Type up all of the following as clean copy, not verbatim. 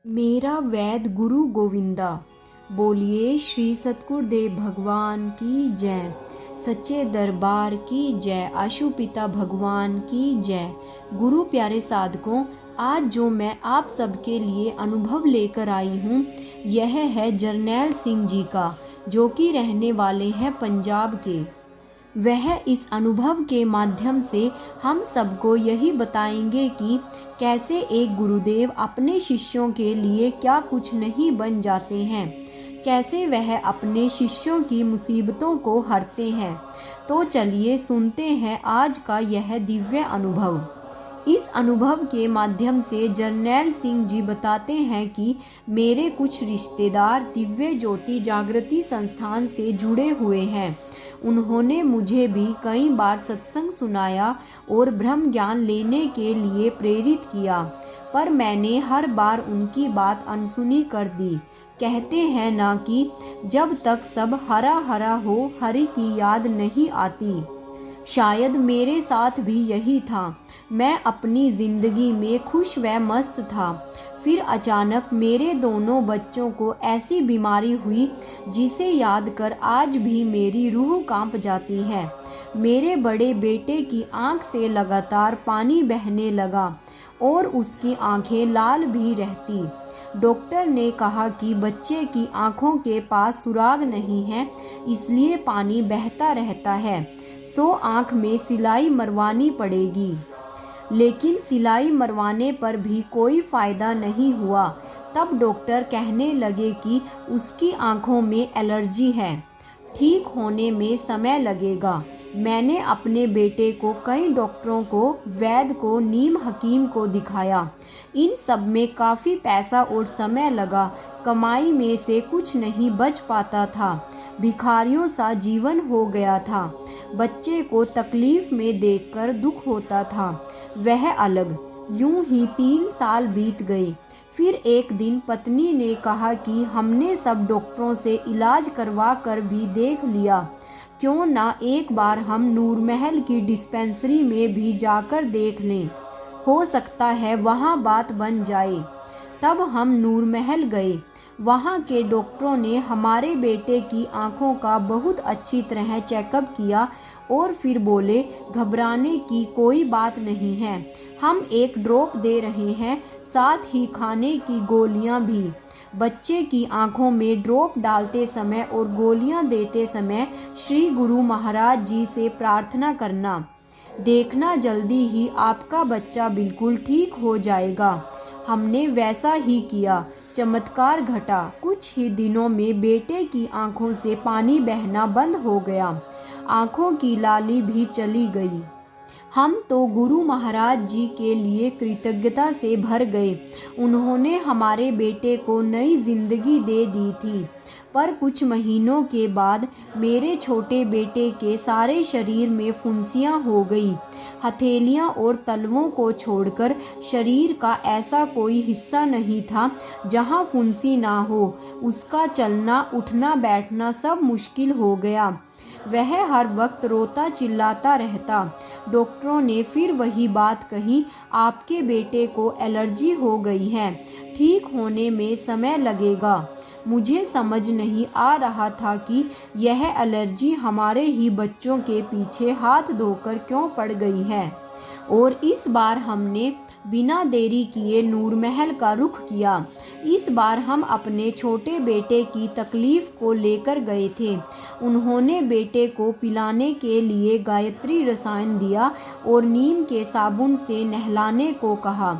मेरा वैद गुरु गोविंदा। बोलिए श्री सतगुरुदेव भगवान की जय। सच्चे दरबार की जय। आशुपिता भगवान की जय। गुरु प्यारे साधकों, आज जो मैं आप सबके लिए अनुभव लेकर आई हूँ यह है जरनैल सिंह जी का, जो कि रहने वाले हैं पंजाब के। वह इस अनुभव के माध्यम से हम सबको यही बताएंगे कि कैसे एक गुरुदेव अपने शिष्यों के लिए क्या कुछ नहीं बन जाते हैं, कैसे वह अपने शिष्यों की मुसीबतों को हरते हैं। तो चलिए सुनते हैं आज का यह दिव्य अनुभव। इस अनुभव के माध्यम से जरनैल सिंह जी बताते हैं कि मेरे कुछ रिश्तेदार दिव्य ज्योति जागृति संस्थान से जुड़े हुए हैं। उन्होंने मुझे भी कई बार सत्संग सुनाया और ब्रह्म ज्ञान लेने के लिए प्रेरित किया, पर मैंने हर बार उनकी बात अनसुनी कर दी। कहते हैं ना कि जब तक सब हरा हरा हो हरि की याद नहीं आती। शायद मेरे साथ भी यही था। मैं अपनी ज़िंदगी में खुश व मस्त था। फिर अचानक मेरे दोनों बच्चों को ऐसी बीमारी हुई जिसे याद कर आज भी मेरी रूह कांप जाती है। मेरे बड़े बेटे की आंख से लगातार पानी बहने लगा और उसकी आंखें लाल भी रहती। डॉक्टर ने कहा कि बच्चे की आंखों के पास सुराग नहीं है, इसलिए पानी बहता रहता है, सो आंख में सिलाई मरवानी पड़ेगी। लेकिन सिलाई मरवाने पर भी कोई फ़ायदा नहीं हुआ। तब डॉक्टर कहने लगे कि उसकी आंखों में एलर्जी है, ठीक होने में समय लगेगा। मैंने अपने बेटे को कई डॉक्टरों को, वैद्य को, नीम हकीम को दिखाया। इन सब में काफ़ी पैसा और समय लगा। कमाई में से कुछ नहीं बच पाता था। भिखारियों सा जीवन हो गया था। बच्चे को तकलीफ़ में देखकर दुख होता था, वह अलग। यूं ही 3 साल बीत गए। फिर एक दिन पत्नी ने कहा कि हमने सब डॉक्टरों से इलाज करवा कर भी देख लिया, क्यों ना एक बार हम नूरमहल की डिस्पेंसरी में भी जाकर देख लें, हो सकता है वहाँ बात बन जाए। तब हम नूरमहल गए। वहाँ के डॉक्टरों ने हमारे बेटे की आंखों का बहुत अच्छी तरह चेकअप किया और फिर बोले घबराने की कोई बात नहीं है, हम एक ड्रॉप दे रहे हैं, साथ ही खाने की गोलियां भी। बच्चे की आंखों में ड्रॉप डालते समय और गोलियां देते समय श्री गुरु महाराज जी से प्रार्थना करना, देखना जल्दी ही आपका बच्चा बिल्कुल ठीक हो जाएगा। हमने वैसा ही किया। चमत्कार घटा। कुछ ही दिनों में बेटे की आंखों से पानी बहना बंद हो गया, आंखों की लाली भी चली गई। हम तो गुरु महाराज जी के लिए कृतज्ञता से भर गए। उन्होंने हमारे बेटे को नई जिंदगी दे दी थी। पर कुछ महीनों के बाद मेरे छोटे बेटे के सारे शरीर में फुंसियां हो गई। हथेलियां और तलवों को छोड़कर शरीर का ऐसा कोई हिस्सा नहीं था जहां फुंसी ना हो। उसका चलना उठना बैठना सब मुश्किल हो गया। वह हर वक्त रोता चिल्लाता रहता। डॉक्टरों ने फिर वही बात कही, आपके बेटे को एलर्जी हो गई है, ठीक होने में समय लगेगा। मुझे समझ नहीं आ रहा था कि यह एलर्जी हमारे ही बच्चों के पीछे हाथ धोकर क्यों पड़ गई है। और इस बार हमने बिना देरी किए नूरमहल का रुख किया। इस बार हम अपने छोटे बेटे की तकलीफ़ को लेकर गए थे। उन्होंने बेटे को पिलाने के लिए गायत्री रसायन दिया और नीम के साबुन से नहलाने को कहा,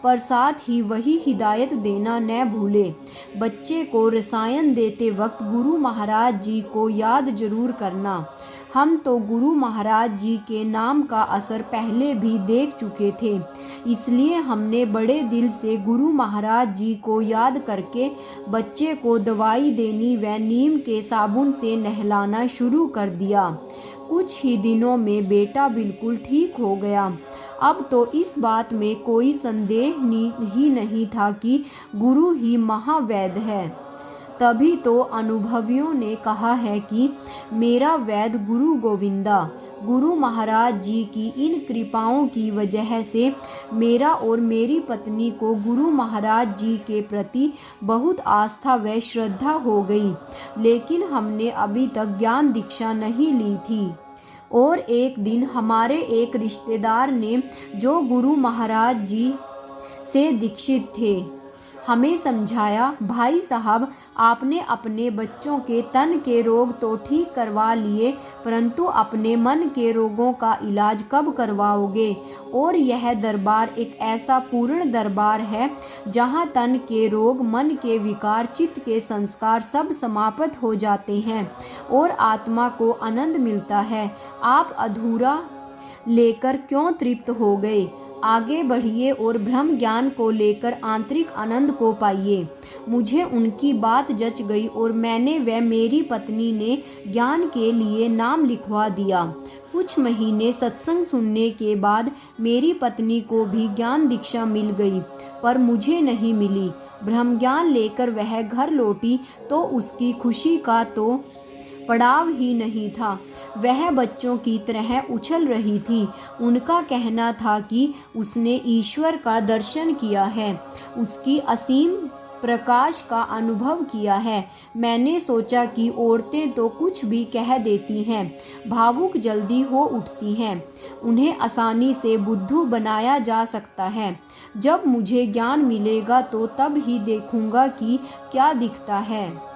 पर साथ ही वही हिदायत देना न भूले, बच्चे को रसायन देते वक्त गुरु महाराज जी को याद जरूर करना। हम तो गुरु महाराज जी के नाम का असर पहले भी देख चुके थे, इसलिए हमने बड़े दिल से गुरु महाराज जी को याद करके बच्चे को दवाई देनी व नीम के साबुन से नहलाना शुरू कर दिया। कुछ ही दिनों में बेटा बिल्कुल ठीक हो गया। अब तो इस बात में कोई संदेह ही नहीं था कि गुरु ही महावैद्य है। तभी तो अनुभवियों ने कहा है कि मेरा वैद्य गुरु गोविंदा। गुरु महाराज जी की इन कृपाओं की वजह से मेरा और मेरी पत्नी को गुरु महाराज जी के प्रति बहुत आस्था व श्रद्धा हो गई, लेकिन हमने अभी तक ज्ञान दीक्षा नहीं ली थी। और एक दिन हमारे एक रिश्तेदार ने, जो गुरु महाराज जी से दीक्षित थे, हमें समझाया, भाई साहब, आपने अपने बच्चों के तन के रोग तो ठीक करवा लिए, परंतु अपने मन के रोगों का इलाज कब करवाओगे? और यह दरबार एक ऐसा पूर्ण दरबार है जहाँ तन के रोग, मन के विकार, चित्त के संस्कार सब समाप्त हो जाते हैं और आत्मा को आनंद मिलता है। आप अधूरा लेकर क्यों तृप्त हो गए? आगे बढ़िए और ब्रह्म ज्ञान को लेकर आंतरिक आनंद को पाइए। मुझे उनकी बात जच गई और मैंने व मेरी पत्नी ने ज्ञान के लिए नाम लिखवा दिया। कुछ महीने सत्संग सुनने के बाद मेरी पत्नी को भी ज्ञान दीक्षा मिल गई, पर मुझे नहीं मिली। ब्रह्म ज्ञान लेकर वह घर लौटी तो उसकी खुशी का तो पड़ाव ही नहीं था। वह बच्चों की तरह उछल रही थी। उनका कहना था कि उसने ईश्वर का दर्शन किया है, उसकी असीम प्रकाश का अनुभव किया है। मैंने सोचा कि औरतें तो कुछ भी कह देती हैं, भावुक जल्दी हो उठती हैं, उन्हें आसानी से बुद्धू बनाया जा सकता है। जब मुझे ज्ञान मिलेगा तो तब ही देखूंगा कि क्या दिखता है।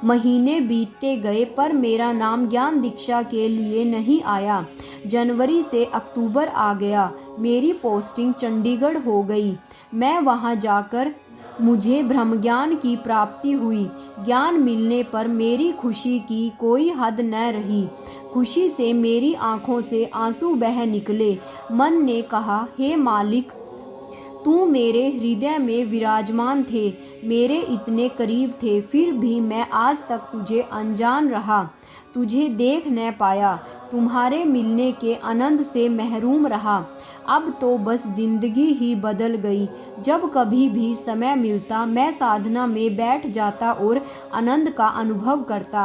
महीने बीतते गए पर मेरा नाम ज्ञान दीक्षा के लिए नहीं आया। जनवरी से अक्टूबर आ गया। मेरी पोस्टिंग चंडीगढ़ हो गई। मैं वहां जाकर मुझे ब्रह्म ज्ञान की प्राप्ति हुई। ज्ञान मिलने पर मेरी खुशी की कोई हद न रही। खुशी से मेरी आंखों से आंसू बह निकले। मन ने कहा, हे मालिक, तू मेरे हृदय में विराजमान थे, मेरे इतने करीब थे, फिर भी मैं आज तक तुझे अनजान रहा, तुझे देख न पाया, तुम्हारे मिलने के आनंद से महरूम रहा। अब तो बस जिंदगी ही बदल गई। जब कभी भी समय मिलता मैं साधना में बैठ जाता और आनंद का अनुभव करता।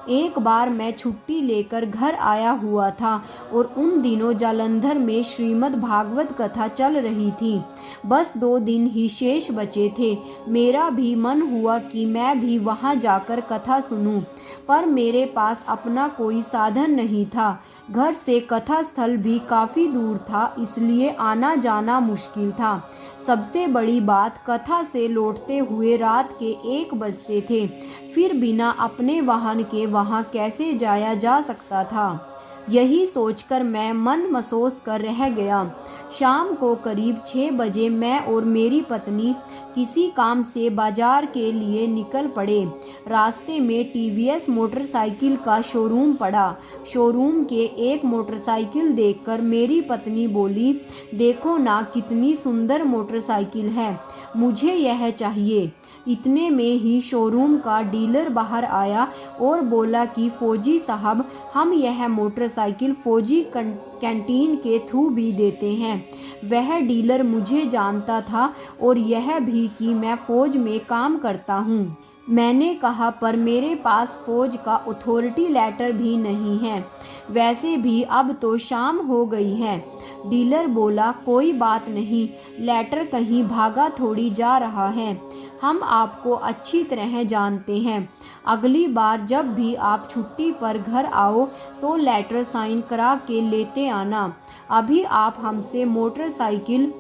एक बार मैं छुट्टी लेकर घर आया हुआ था और उन दिनों जालंधर में श्रीमद् भागवत कथा चल रही थी। बस 2 दिन ही शेष बचे थे। मेरा भी मन हुआ कि मैं भी वहां जाकर कथा सुनूं, पर मेरे पास अपना कोई साधन नहीं था। घर से कथा स्थल भी काफ़ी दूर था, इसलिए आना जाना मुश्किल था। सबसे बड़ी बात, कथा से लौटते हुए रात के 1 बजते थे। फिर बिना अपने वाहन के वहां कैसे जाया जा सकता था? यही सोचकर मैं मन मसोस कर रह गया। शाम को करीब 6 बजे मैं और मेरी पत्नी किसी काम से बाजार के लिए निकल पड़े। रास्ते में टीवीएस मोटरसाइकिल का शोरूम पड़ा। शोरूम के एक मोटरसाइकिल देखकर मेरी पत्नी बोली, देखो ना, कितनी सुंदर मोटरसाइकिल है, मुझे यह चाहिए। इतने में ही शोरूम का डीलर बाहर आया और बोला कि फौजी साहब, हम यह मोटरसाइकिल फौजी कैंटीन के थ्रू भी देते हैं। वह डीलर मुझे जानता था और यह भी कि मैं फ़ौज में काम करता हूँ। मैंने कहा, पर मेरे पास फ़ौज का अथॉरिटी लेटर भी नहीं है, वैसे भी अब तो शाम हो गई है। डीलर बोला, कोई बात नहीं, लेटर कहीं भागा थोड़ी जा रहा है, हम आपको अच्छी तरह जानते हैं। अगली बार जब भी आप छुट्टी पर घर आओ तो लेटर साइन करा के लेते आना। अभी आप हमसे मोटरसाइकिल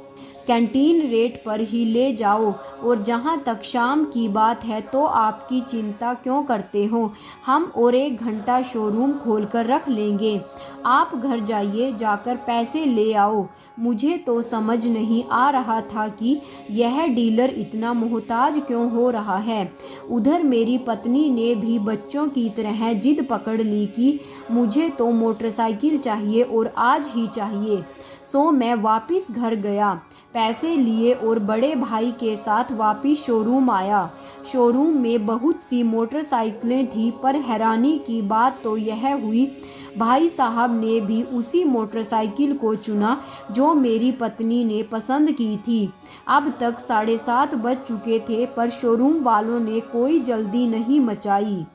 कैंटीन रेट पर ही ले जाओ, और जहाँ तक शाम की बात है तो आपकी चिंता क्यों करते हो, हम और 1 घंटा शोरूम खोलकर रख लेंगे। आप घर जाइए, जाकर पैसे ले आओ। मुझे तो समझ नहीं आ रहा था कि यह डीलर इतना मोहताज क्यों हो रहा है। उधर मेरी पत्नी ने भी बच्चों की तरह जिद पकड़ ली कि मुझे तो मोटरसाइकिल चाहिए और आज ही चाहिए। सो मैं वापस घर गया, पैसे लिए और बड़े भाई के साथ वापस शोरूम आया। शोरूम में बहुत सी मोटरसाइकिलें थी, पर हैरानी की बात तो यह हुई, भाई साहब ने भी उसी मोटरसाइकिल को चुना जो मेरी पत्नी ने पसंद की थी। अब तक 7:30 बज चुके थे, पर शोरूम वालों ने कोई जल्दी नहीं मचाई।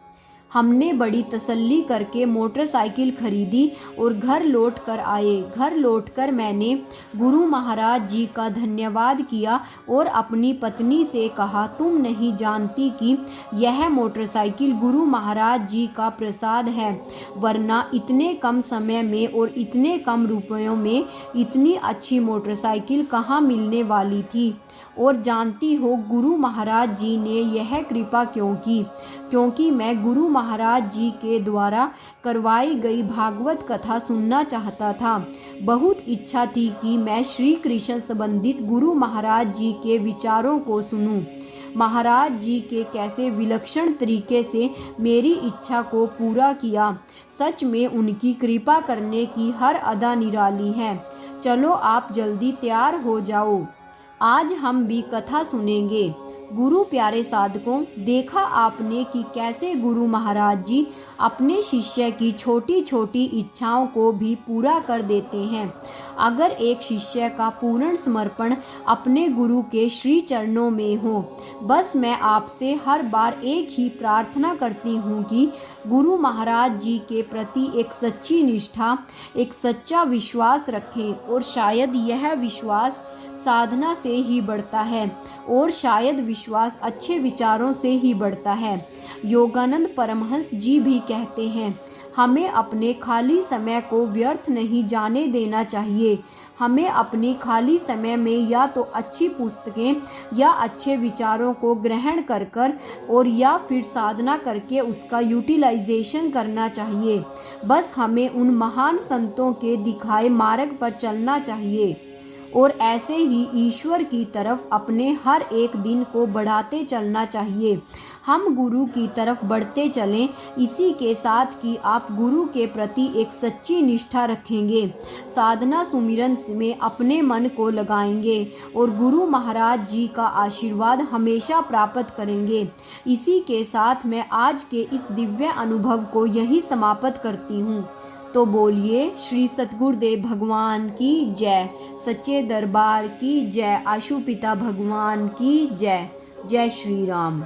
हमने बड़ी तसल्ली करके मोटरसाइकिल खरीदी और घर लौट कर आए। घर लौटकर मैंने गुरु महाराज जी का धन्यवाद किया और अपनी पत्नी से कहा, तुम नहीं जानती कि यह मोटरसाइकिल गुरु महाराज जी का प्रसाद है, वरना इतने कम समय में और इतने कम रुपयों में इतनी अच्छी मोटरसाइकिल कहाँ मिलने वाली थी। और जानती हो गुरु महाराज जी ने यह कृपा क्यों की? क्योंकि मैं गुरु महाराज जी के द्वारा करवाई गई भागवत कथा सुनना चाहता था। बहुत इच्छा थी कि मैं श्री कृष्ण संबंधित गुरु महाराज जी के विचारों को सुनूं। महाराज जी के कैसे विलक्षण तरीके से मेरी इच्छा को पूरा किया। सच में उनकी कृपा करने की हर अदा निराली है। चलो आप जल्दी तैयार हो जाओ, आज हम भी कथा सुनेंगे। गुरु प्यारे साधकों, देखा आपने कि कैसे गुरु महाराज जी अपने शिष्य की छोटी छोटी इच्छाओं को भी पूरा कर देते हैं। अगर एक शिष्य का पूर्ण समर्पण अपने गुरु के श्री चरणों में हो, बस मैं आपसे हर बार एक ही प्रार्थना करती हूँ कि गुरु महाराज जी के प्रति एक सच्ची निष्ठा, एक सच्चा विश्वास रखें। और शायद यह विश्वास साधना से ही बढ़ता है और शायद विश्वास अच्छे विचारों से ही बढ़ता है। योगानंद परमहंस जी भी कहते हैं, हमें अपने खाली समय को व्यर्थ नहीं जाने देना चाहिए। हमें अपनी खाली समय में या तो अच्छी पुस्तकें या अच्छे विचारों को ग्रहण कर और या फिर साधना करके उसका यूटिलाइजेशन करना चाहिए। बस हमें उन महान संतों के दिखाए मार्ग पर चलना चाहिए और ऐसे ही ईश्वर की तरफ अपने हर एक दिन को बढ़ाते चलना चाहिए। हम गुरु की तरफ बढ़ते चलें, इसी के साथ कि आप गुरु के प्रति एक सच्ची निष्ठा रखेंगे, साधना सुमिरन में अपने मन को लगाएंगे और गुरु महाराज जी का आशीर्वाद हमेशा प्राप्त करेंगे। इसी के साथ मैं आज के इस दिव्य अनुभव को यही समाप्त करती हूँ। तो बोलिए श्री सतगुरुदेव भगवान की जय, सच्चे दरबार की जय, आशुपिता भगवान की जय। जय श्री राम।